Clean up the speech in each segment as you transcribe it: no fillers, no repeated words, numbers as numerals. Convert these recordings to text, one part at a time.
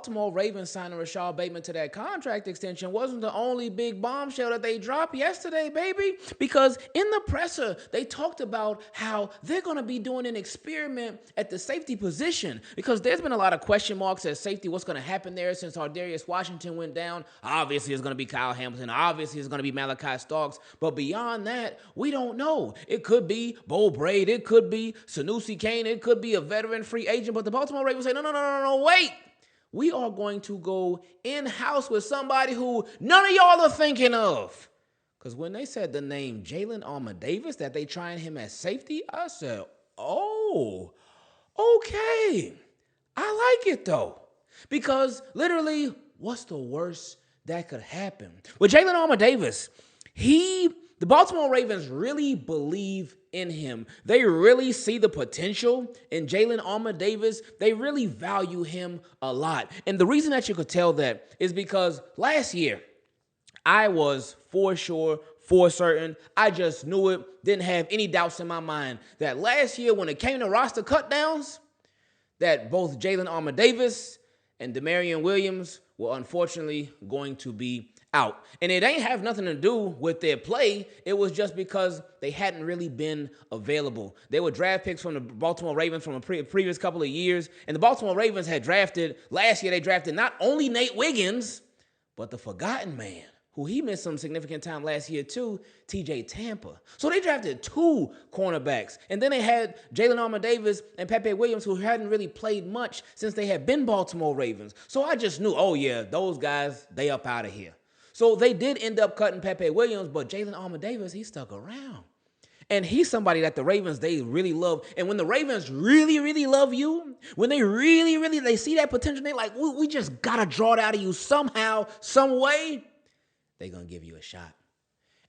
Baltimore Ravens signing Rashod Bateman to that contract extension wasn't the only big bombshell that they dropped yesterday, baby. Because in the presser, they talked about how they're going to be doing an experiment at the safety position. Because there's been a lot of question marks at safety. What's going to happen there since Ardarius Washington went down? Obviously, it's going to be Kyle Hamilton. Obviously, it's going to be Malachi Starks. But beyond that, we don't know. It could be Bo Braid. It could be Sanusi Kane. It could be a veteran free agent. But the Baltimore Ravens say, no, wait. We are going to go in-house with somebody who none of y'all are thinking of. Because when they said the name Jalyn Armor Davis, that they trying him at safety, I said, oh, okay. I like it, though. Because what's the worst that could happen? With Jalyn Armor Davis, the Baltimore Ravens really believe in him. They really see the potential in Jalyn Armor Davis. They really value him a lot. And the reason that you could tell that is because last year, I was for certain, I just knew it, didn't have any doubts in my mind that last year when it came to roster cutdowns, that both Jalyn Armor Davis and Demarion Williams were unfortunately going to be out. And it ain't have nothing to do with their play. It was just because they hadn't really been available. They were draft picks from the Baltimore Ravens from a previous couple of years. And the Baltimore Ravens had last year they drafted not only Nate Wiggins, but the forgotten man, who he missed some significant time last year too, TJ Tampa. So they drafted 2 cornerbacks. And then they had Jalyn Armor Davis and Pepe Williams, who hadn't really played much since they had been Baltimore Ravens. So I just knew, oh yeah, those guys, they up out of here. So they did end up cutting Pepe Williams, but Jalyn Armor Davis, he stuck around. And he's somebody that the Ravens, they really love. And when the Ravens really, really love you, when they really, they see that potential, they like, we just got to draw it out of you somehow, some way, they're going to give you a shot.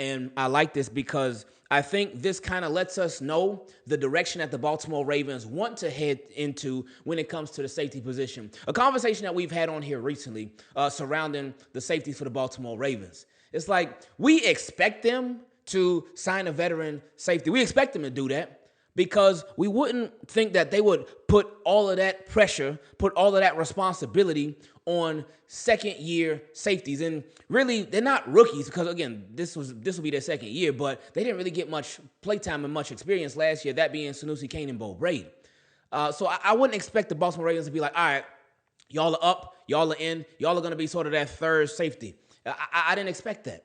And I like this because I think this kind of lets us know the direction that the Baltimore Ravens want to head into when it comes to the safety position. A conversation that we've had on here recently surrounding the safeties for the Baltimore Ravens. It's like we expect them to sign a veteran safety. We expect them to do that because we wouldn't think that they would put all of that pressure, put all of that responsibility on second-year safeties. And really, they're not rookies because, again, this will be their second year, but they didn't really get much playtime and much experience last year, that being Sanusi Kane and Bo Braid. So I wouldn't expect the Baltimore Ravens to be like, all right, y'all are up, y'all are in, y'all are going to be sort of that third safety. I didn't expect that.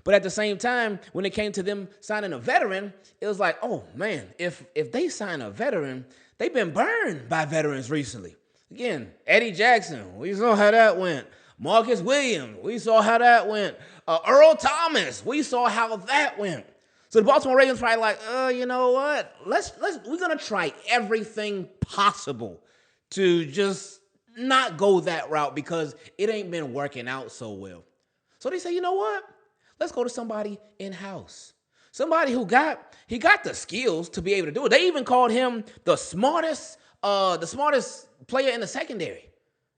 But at the same time, when it came to them signing a veteran, it was like, oh, man, if they sign a veteran, they've been burned by veterans recently. Again, Eddie Jackson, we saw how that went. Marcus Williams, we saw how that went. Earl Thomas, we saw how that went. So the Baltimore Ravens probably like, you know what? We're gonna try everything possible to just not go that route because it ain't been working out so well. So they say, you know what? Let's go to somebody in-house. Somebody who got the skills to be able to do it. They even called him the smartest player in the secondary.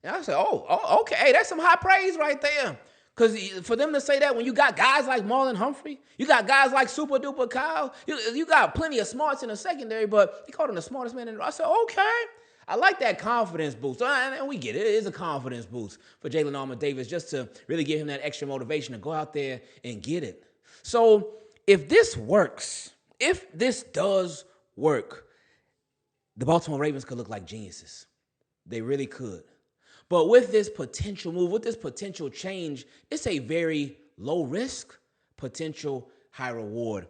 And I said, oh, okay, that's some high praise right there. Because for them to say that when you got guys like Marlon Humphrey, you got guys like Super Duper Kyle, you got plenty of smarts in the secondary, but he called him the smartest man in the I said, okay. I like that confidence boost. And we get it. It is a confidence boost for Jalyn Armor Davis just to really give him that extra motivation to go out there and get it. So if this works, if this does work, the Baltimore Ravens could look like geniuses. They really could. But with this potential move, with this potential change, it's a very low risk, potential high reward.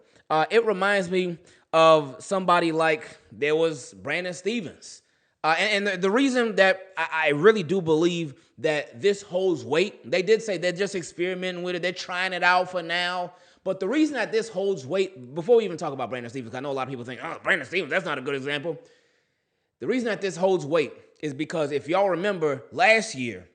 It reminds me of somebody like there was Brandon Stevens. And the reason that I really do believe that this holds weight, they did say they're just experimenting with it. They're trying it out for now. But the reason that this holds weight, before we even talk about Brandon Stevens, I know a lot of people think, oh, Brandon Stevens, that's not a good example. The reason that this holds weight is because if y'all remember last year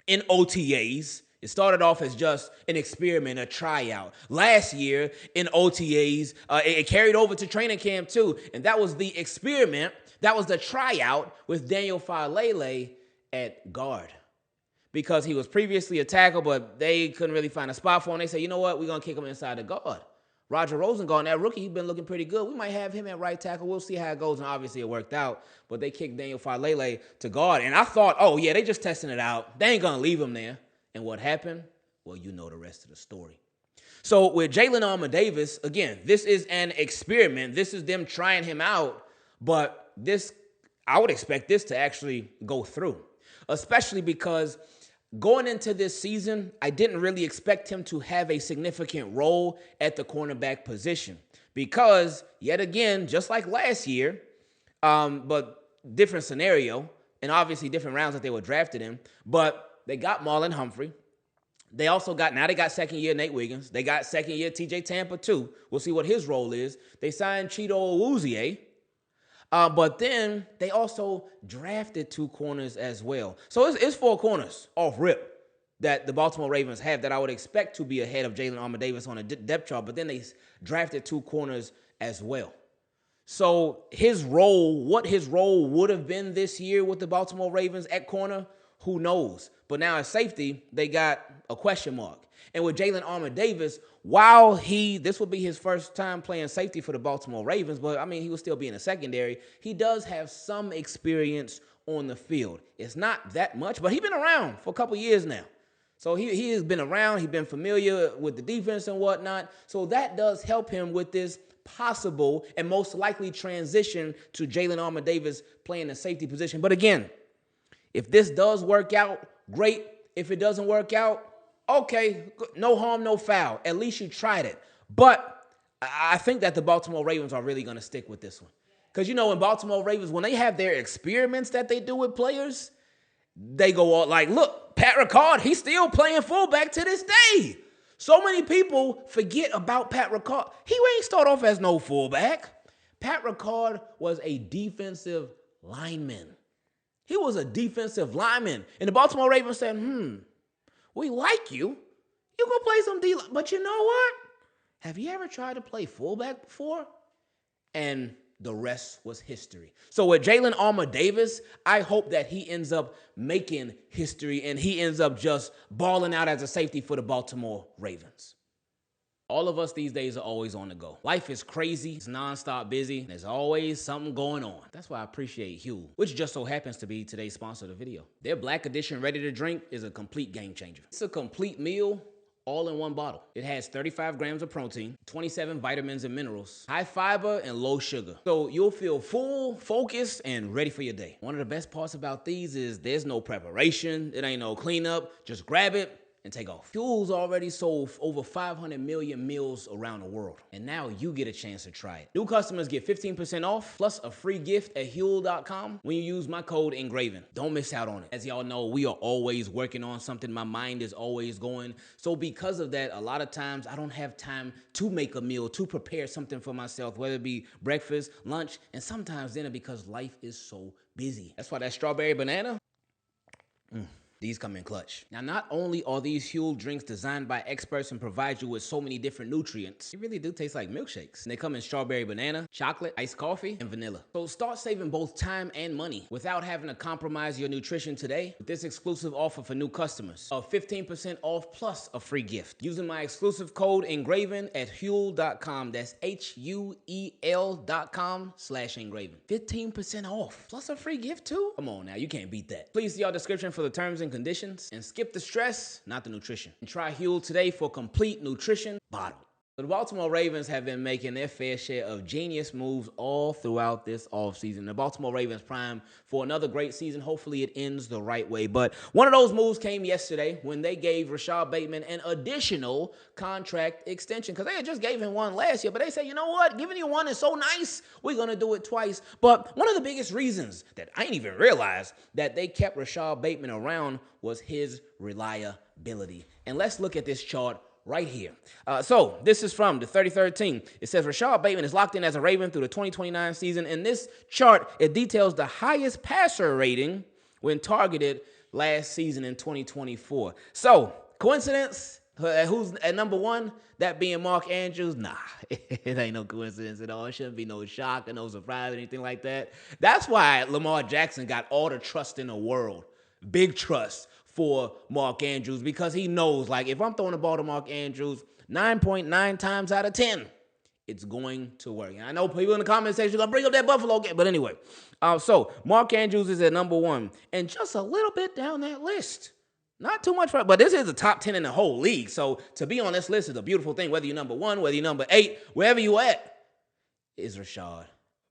in OTAs, it started off as just an experiment, a tryout. Last year in OTAs, it carried over to training camp too. And that was the experiment. That was the tryout with Daniel Falele at guard. Because he was previously a tackle, but they couldn't really find a spot for him. They said, you know what? We're going to kick him inside the guard. Roger Rosengarten, that rookie, he's been looking pretty good. We might have him at right tackle. We'll see how it goes. And obviously it worked out. But they kicked Daniel Falele to guard. And I thought, oh, yeah, they just testing it out. They ain't going to leave him there. And what happened? Well, you know the rest of the story. So with Jalyn Armor Davis, again, this is an experiment. This is them trying him out. But I would expect this to actually go through. Especially because going into this season, I didn't really expect him to have a significant role at the cornerback position because, yet again, just like last year, but different scenario, and obviously different rounds that they were drafted in, but they got Marlon Humphrey. They also got second-year Nate Wiggins. They got second-year TJ Tampa, too. We'll see what his role is. They signed Cheeto Awuzie. But then they also drafted 2 corners as well. So it's 4 corners off rip that the Baltimore Ravens have that I would expect to be ahead of Jalyn Armor Davis on a depth chart. But then they drafted 2 corners as well. So what his role would have been this year with the Baltimore Ravens at corner, who knows? But now at safety, they got a question mark. And with Jalyn Armor Davis, while this will be his first time playing safety for the Baltimore Ravens, but I mean, he will still be in the secondary, he does have some experience on the field. It's not that much, but he's been around for a couple years now. So he has been around, he's been familiar with the defense and whatnot. So that does help him with this possible and most likely transition to Jalyn Armor Davis playing the safety position. But again, if this does work out, great. If it doesn't work out, okay, no harm, no foul. At least you tried it. But I think that the Baltimore Ravens are really going to stick with this one. Because, you know, in Baltimore Ravens, when they have their experiments that they do with players, they go all like, look, Pat Ricard, he's still playing fullback to this day. So many people forget about Pat Ricard. He ain't start off as no fullback. Pat Ricard was a defensive lineman. He was a defensive lineman. And the Baltimore Ravens said, we like you. You go play some D. But you know what? Have you ever tried to play fullback before? And the rest was history. So with Jalyn Armor Davis, I hope that he ends up making history and he ends up just balling out as a safety for the Baltimore Ravens. All of us these days are always on the go. Life is crazy. It's nonstop busy. There's always something going on. That's why I appreciate Huel, which just so happens to be today's sponsor of the video. Their Black Edition Ready to Drink is a complete game changer. It's a complete meal all in one bottle. It has 35 grams of protein, 27 vitamins and minerals, high fiber and low sugar. So you'll feel full, focused, and ready for your day. One of the best parts about these is there's no preparation. It ain't no cleanup. Just grab it and take off. Huel's already sold over 500 million meals around the world. And now you get a chance to try it. New customers get 15% off plus a free gift at Huel.com when you use my code Ingraven. Don't miss out on it. As y'all know, we are always working on something. My mind is always going. So because of that, a lot of times I don't have time to make a meal, to prepare something for myself, whether it be breakfast, lunch, and sometimes dinner because life is so busy. That's why that strawberry banana, these come in clutch. Now, not only are these Huel drinks designed by experts and provide you with so many different nutrients, they really do taste like milkshakes. And they come in strawberry banana, chocolate, iced coffee, and vanilla. So start saving both time and money without having to compromise your nutrition today with this exclusive offer for new customers of 15% off plus a free gift. Using my exclusive code Ingraven at Huel.com. That's HUEL.com/Ingraven. 15% off plus a free gift too? Come on now, you can't beat that. Please see our description for the terms and conditions and skip the stress, not the nutrition. And try Huel today for complete nutrition bottle. The Baltimore Ravens have been making their fair share of genius moves all throughout this offseason. The Baltimore Ravens prime for another great season. Hopefully it ends the right way. But one of those moves came yesterday when they gave Rashod Bateman an additional contract extension because they had just gave him one last year. But they said, you know what? Giving you one is so nice. We're going to do it twice. But one of the biggest reasons that I didn't even realize that they kept Rashod Bateman around was his reliability. And let's look at this chart right here. So this is from the 33rd team. It says Rashod Bateman is locked in as a Raven through the 2029 season. In this chart, it details the highest passer rating when targeted last season in 2024. So, coincidence? Who's at number one? That being Mark Andrews? Nah, it ain't no coincidence at all. It shouldn't be no shock or no surprise or anything like that. That's why Lamar Jackson got all the trust in the world. Big trust for Mark Andrews because he knows, like, if I'm throwing the ball to Mark Andrews, 9.9 times out of 10, it's going to work. And I know people in the comment section are going to bring up that Buffalo game. But anyway, so Mark Andrews is at number 1. And just a little bit down that list. Not too much, but this is the top 10 in the whole league. So to be on this list is a beautiful thing. Whether you're number 1, whether you're number 8, wherever you at, is Rashod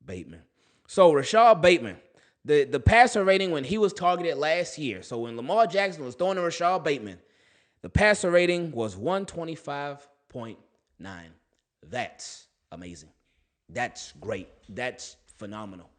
Bateman. So Rashod Bateman, the passer rating when he was targeted last year. So when Lamar Jackson was throwing to Rashod Bateman, the passer rating was 125.9. That's amazing. That's great. That's phenomenal.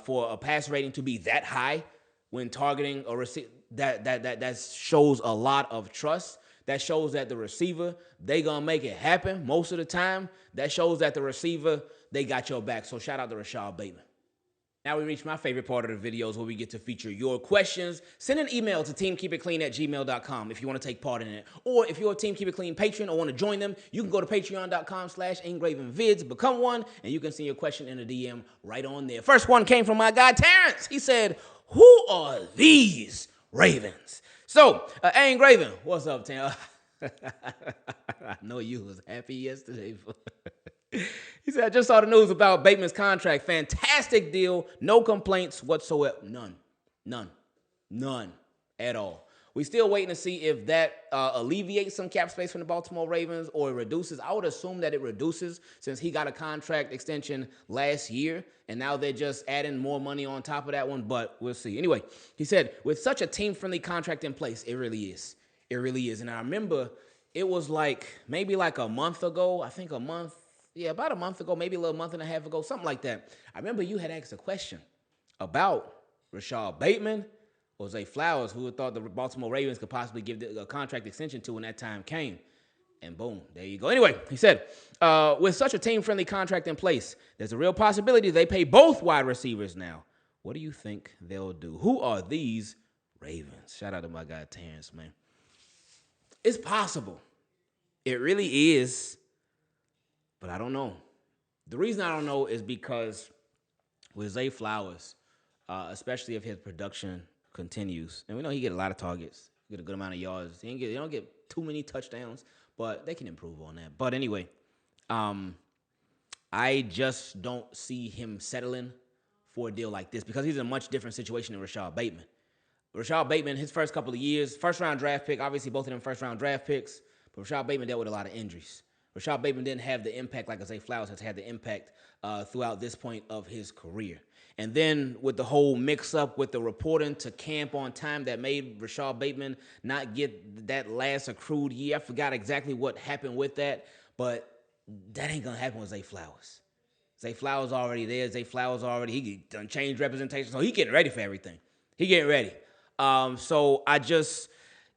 For a pass rating to be that high when targeting a receiver, that shows a lot of trust. That shows that the receiver, they gonna make it happen most of the time. That shows that the receiver, they got your back. So shout out to Rashod Bateman. Now we reach my favorite part of the videos where we get to feature your questions. Send an email to teamkeepitclean@gmail.com if you want to take part in it. Or if you're a Team Keep It Clean patron or want to join them, you can go to patreon.com/Ingravenvids, become one, and you can send your question in a DM right on there. First one came from my guy, Terrence. He said, "Who are these Ravens?" So, Ingraven, what's up, Terrence? I know you was happy yesterday. He said, "I just saw the news about Bateman's contract. Fantastic deal. No complaints whatsoever. None at all. We still waiting to see if that alleviates some cap space from the Baltimore Ravens or it reduces. I would assume that it reduces since he got a contract extension last year, and now they're just adding more money on top of that one, but we'll see. Anyway, he said, with such a team-friendly contract in place, it really is. It really is. And I remember it was maybe a month ago, about a month ago, maybe a little month and a half ago, something like that. I remember you had asked a question about Rashod Bateman or Zay Flowers, who thought the Baltimore Ravens could possibly give a contract extension to when that time came. And boom, there you go. Anyway, he said, with such a team-friendly contract in place, there's a real possibility they pay both wide receivers now. What do you think they'll do? Who are these Ravens? Shout out to my guy, Terrence, man. It's possible. It really is. But I don't know. The reason I don't know is because with Zay Flowers, especially if his production continues, and we know he get a lot of targets, get a good amount of yards. They don't get too many touchdowns, but they can improve on that. But anyway, I just don't see him settling for a deal like this because he's in a much different situation than Rashod Bateman. Rashod Bateman, his first couple of years, first-round draft pick, obviously both of them first-round draft picks, but Rashod Bateman dealt with a lot of injuries. Rashod Bateman didn't have the impact like Zay Flowers has had the impact throughout this point of his career. And then with the whole mix-up with the reporting to camp on time that made Rashod Bateman not get that last accrued year. I forgot exactly what happened with that, but that ain't going to happen with Zay Flowers. Zay Flowers already there. Zay Flowers already, he done changed representation, so he getting ready for everything. He getting ready. So it's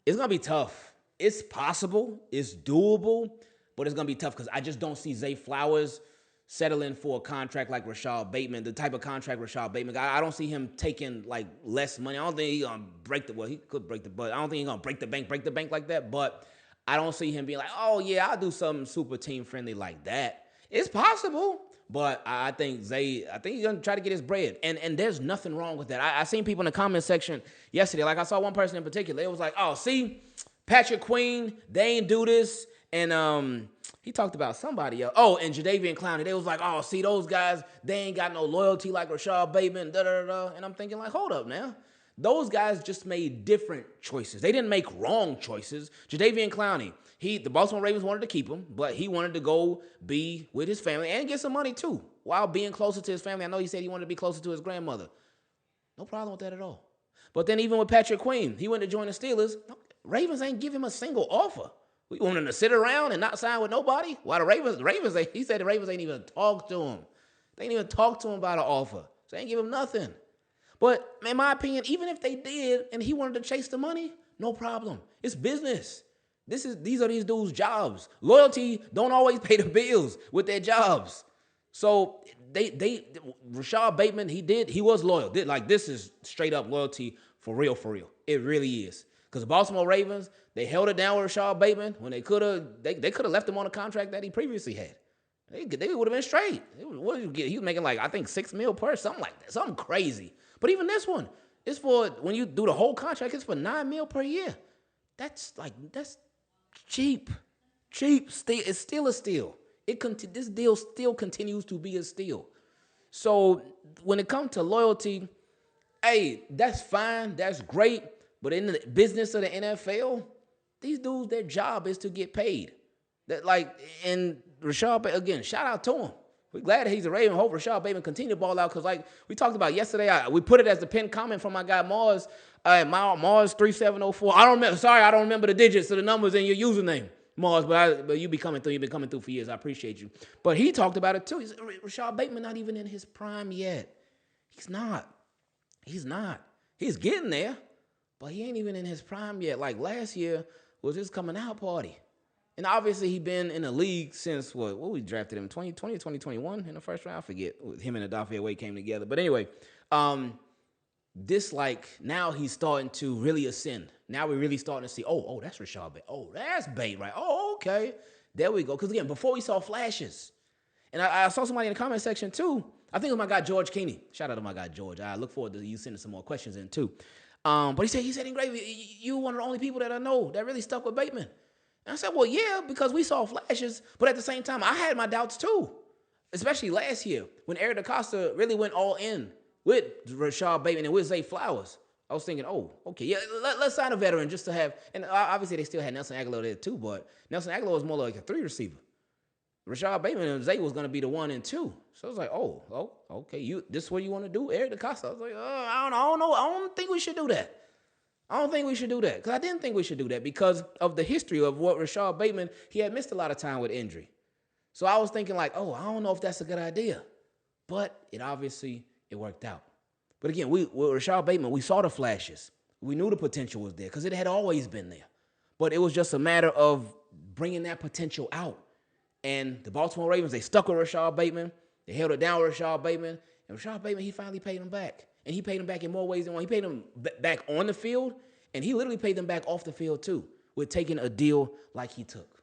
going to be tough. It's possible. It's doable. But it's going to be tough because I just don't see Zay Flowers settling for a contract like Rashod Bateman, the type of contract Rashod Bateman got. I don't see him taking less money. I don't think he's going to he could break the, but I don't think he's going to break the bank like that. But I don't see him being like, oh yeah, I'll do something super team friendly like that. It's possible, but I think he's going to try to get his bread. And there's nothing wrong with that. I seen people in the comment section yesterday. I saw one person in particular. It was like, oh, see, Patrick Queen, they ain't do this. And he talked about somebody else. Oh, and Jadeveon Clowney. They was like, oh, see, those guys, they ain't got no loyalty like Rashod Bateman, da-da-da-da. And I'm thinking hold up now. Those guys just made different choices. They didn't make wrong choices. Jadeveon Clowney, the Baltimore Ravens wanted to keep him, but he wanted to go be with his family and get some money too while being closer to his family. I know he said he wanted to be closer to his grandmother. No problem with that at all. But then even with Patrick Queen, he went to join the Steelers. Ravens ain't give him a single offer. We want him to sit around and not sign with nobody? Why the Ravens, he said the Ravens ain't even talk to him. They ain't even talk to him about an offer. So they ain't give him nothing. But in my opinion, even if they did and he wanted to chase the money, no problem. It's business. These are these dudes' jobs. Loyalty don't always pay the bills with their jobs. So Rashod Bateman, he was loyal. This is straight up loyalty for real. It really is. Because the Baltimore Ravens, they held it down with Rashod Bateman when they could have left him on a contract that he previously had. They would have been straight. What did you get? He was making I think $6 million per, something like that, something crazy. But even this one, it's for when you do the whole contract, it's for $9 million per year. That's cheap. Cheap, steal. It's still a steal. This deal still continues to be a steal. So when it comes to loyalty, hey, that's fine, that's great. But in the business of the NFL, these dudes, their job is to get paid. That like, and Rashod, again, shout out to him. We're glad that he's a Raven. Hope Rashod Bateman continue to ball out because, like we talked about yesterday, we put it as the pinned comment from my guy Mars, Mars 3704. I don't remember the digits of the numbers in your username, Mars. But you be coming through. You've been coming through for years. I appreciate you. But he talked about it too. He's Rashod Bateman not even in his prime yet. He's not. He's getting there, but he ain't even in his prime yet. Like last year was his coming out party. And obviously, he been in the league since, what we drafted him, 2020 or 2021 in the first round? I forget. Him and Adafe Away came together. But anyway, now he's starting to really ascend. Now we're really starting to see, oh, that's Rashod Bateman. Oh, that's Bate, right? Oh, okay. There we go. Because, again, before we saw flashes. And I saw somebody in the comment section, too. I think it was my guy, George Keeney. Shout out to my guy, George. I look forward to you sending some more questions in, too. But he said, Ingravenvids, you one of the only people that I know that really stuck with Bateman. And I said, well, yeah, because we saw flashes, but at the same time, I had my doubts too, especially last year when Eric DaCosta really went all in with Rashod Bateman and with Zay Flowers. I was thinking, oh, okay, yeah, let's sign a veteran just to have, and obviously they still had Nelson Aguilar there too, but Nelson Aguilar was more like a 3 receiver. Rashod Bateman and Zay was going to be the 1 and 2. So I was like, oh, okay, this is what you want to do, Eric DaCosta? I was like, I don't know. I don't think we should do that. Because I didn't think we should do that because of the history of what Rashod Bateman, he had missed a lot of time with injury. So I was thinking like, I don't know if that's a good idea. But it worked out. But again, with Rashod Bateman, we saw the flashes. We knew the potential was there because it had always been there. But it was just a matter of bringing that potential out. And the Baltimore Ravens, they stuck with Rashod Bateman. They held it down with Rashod Bateman. And Rashod Bateman, he finally paid them back. And he paid them back in more ways than one. He paid them back on the field, and he literally paid them back off the field too, with taking a deal like he took.